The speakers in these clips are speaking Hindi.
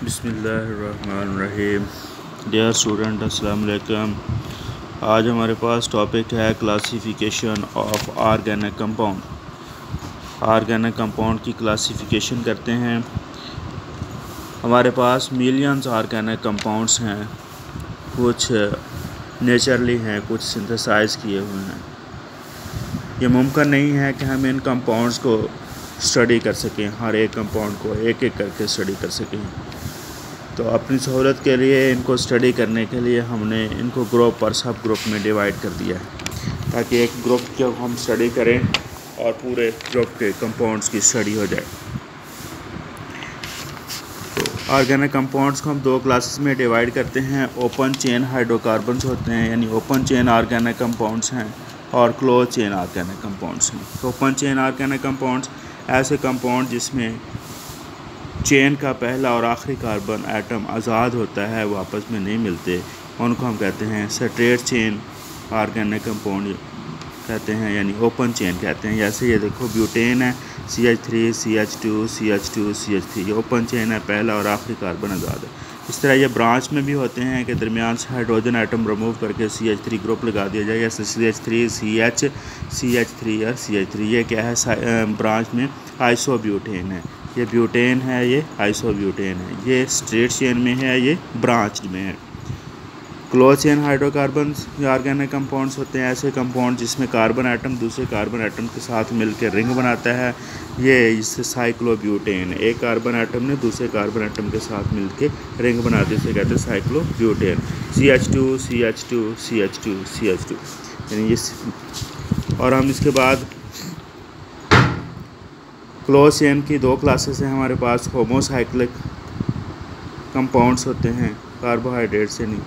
बिस्मिल्लाहिर्रहमानिर्रहीम। डियर स्टूडेंट, अस्सलाम वालेकुम। आज हमारे पास टॉपिक है classification of organic compound. Organic compound की क्लासिफिकेशन करते हैं। हमारे पास मिलियंस ऑर्गेनिक कंपाउंड्स हैं, कुछ नेचुरली हैं, कुछ सिंथेसाइज किए हुए हैं। ये मुमकिन नहीं है कि हम इन कंपाउंड्स को स्टडी कर सकें, हर एक कंपाउंड को एक एक करके स्टडी कर सकें। तो अपनी सहूलत के लिए इनको स्टडी करने के लिए हमने इनको ग्रुप और सब ग्रुप में डिवाइड कर दिया है, ताकि एक ग्रुप को हम स्टडी करें और पूरे ग्रुप के कंपाउंड्स की स्टडी हो जाए। तो ऑर्गेनिक कंपाउंड्स को हम दो क्लासेस में डिवाइड करते हैं। ओपन चेन हाइड्रोकार्बन्स होते हैं, यानी ओपन चेन ऑर्गेनिक कंपाउंड्स हैं, और क्लोज चेन ऑर्गेनिक कंपाउंड्स हैं। तो ओपन चेन ऑर्गेनिक कंपाउंड्स ऐसे कंपाउंड जिसमें चेन का पहला और आखिरी कार्बन एटम आज़ाद होता है, वो आपस में नहीं मिलते, उनको हम कहते हैं स्ट्रेट चेन ऑर्गेनिक कंपाउंड कहते हैं, यानी ओपन चेन कहते हैं। जैसे ये देखो, ब्यूटेन है, CH3 CH2 CH2 CH3, ये ओपन चेन है, पहला और आखिरी कार्बन आज़ाद है। इस तरह ये ब्रांच में भी होते हैं कि दरमियान से हाइड्रोजन एटम रिमूव करके CH3 ग्रुप लगा दिया जाए, जैसे CH3 CH CH3 और CH3। ये क्या है, ब्रांच में आइसोब्यूटेन है, ये ब्यूटेन है, ये आइसोब्यूटेन है। ये स्ट्रेट चेन में है, ये ब्रांच में है। Close chain hydrocarbons organic compounds होते हैं ऐसे कंपाउंड जिसमें कार्बन एटम दूसरे कार्बन एटम के साथ मिलकर रिंग बनाता है। ये इससे साइक्लोब्यूटेन, एक कार्बन एटम ने दूसरे कार्बन एटम के साथ मिलकर रिंग बनाते, इसे कहते हैं cyclobutane. CH2 CH2 CH2 CH2, यानी ये। और हम इसके बाद क्लोज चेन की दो क्लासेस हैं हमारे पास। होमोसाइक्लिक कंपाउंड्स होते हैं, कार्बोहाइड्रेट से नहीं।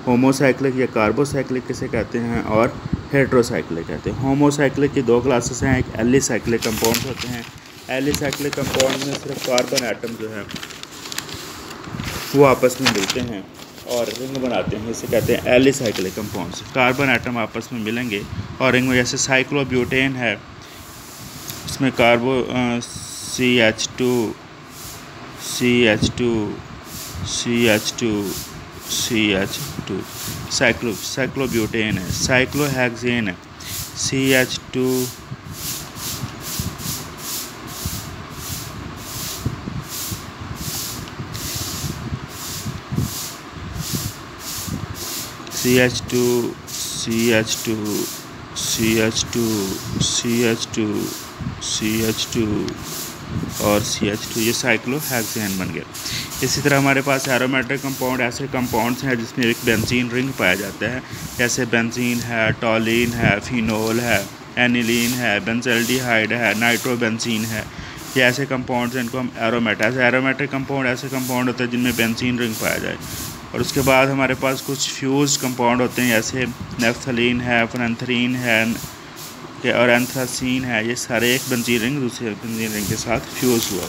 होमोसाइक्लिक या कार्बोसाइक्लिक किसे कहते हैं, और हेट्रोसाइक्लिक कहते हैं। होमोसाइक्लिक की दो क्लासेस हैं, एक एलिसाइक्लिक कंपाउंड्स होते हैं। एलिसाइक्लिक कंपाउंड में सिर्फ कार्बन एटम जो है वो आपस में मिलते हैं और रिंग बनाते हैं, इसे कहते हैं एलिसाइक्लिक कंपाउंड्स। कार्बन एटम आपस में मिलेंगे और रिंग में, जैसे साइक्लोब्यूटेन है, इसमें CH2 CH2 CH2 CH2 cyclobutane है। साइक्लोहेक्सेन है, CH2 CH2 CH2 CH2 CH2 CH2 और CH2, ये साइक्लोहेक्सेन बन गया। इसी तरह हमारे पास एरोमेटिक कंपाउंड ऐसे कंपाउंड्स हैं जिसमें एक बेंजीन रिंग पाया जाता है, जैसे बेंजीन है, टॉलिन है, फिनोल है, एनिलीन है, बेंजल्डिहाइड है, नाइट्रोबेंजीन है। ये ऐसे कंपाउंड्स हैं, इनको हम एरोमेटिक कंपाउंड ऐसे कंपाउंड होते हैं जिनमें बेंजीन रिंग पाया जाए। और उसके बाद हमारे पास कुछ फ्यूज कंपाउंड होते हैं, जैसे नेफ्थलीन है, फ्रेंथरीन है और एंथ्रासीन है। ये सारे एक बेंजीन रिंग दूसरे बेंजीन रिंग के साथ फ्यूज हुआ।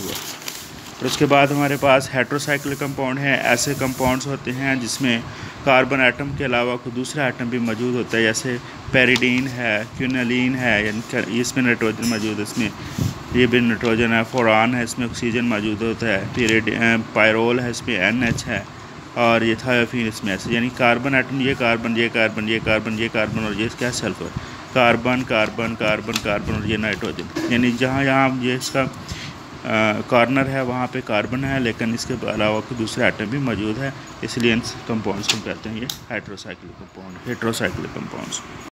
और उसके बाद हमारे पास हेट्रोसाइक्लिक कंपाउंड हैं, ऐसे कंपाउंड्स होते हैं जिसमें कार्बन एटम के अलावा कोई दूसरा एटम भी मौजूद होता है, जैसे पेरिडीन है, क्विनोलिन है, यानी इसमें नाइट्रोजन मौजूद है, इसमें ये भी नाइट्रोजन है। फोरान है, इसमें ऑक्सीजन मौजूद होता है। पायरोल है, इसमें NH है, और ये थायोफिन इसमें ऐसे, यानी कार्बन एटम, ये कार्बन ये कार्बन ये कार्बन ये कार्बन और ये क्या sulphur, carbon carbon carbon carbon और ये नाइट्रोजन। यानी जहाँ ये इसका कॉर्नर है वहाँ पे कार्बन है, लेकिन इसके अलावा कोई दूसरा एटम भी मौजूद है, इसलिए इन कंपाउंड्स को कहते हैं ये हेट्रोसाइक्लिक कंपाउंड, हेट्रोसाइक्लिक कंपाउंड्स।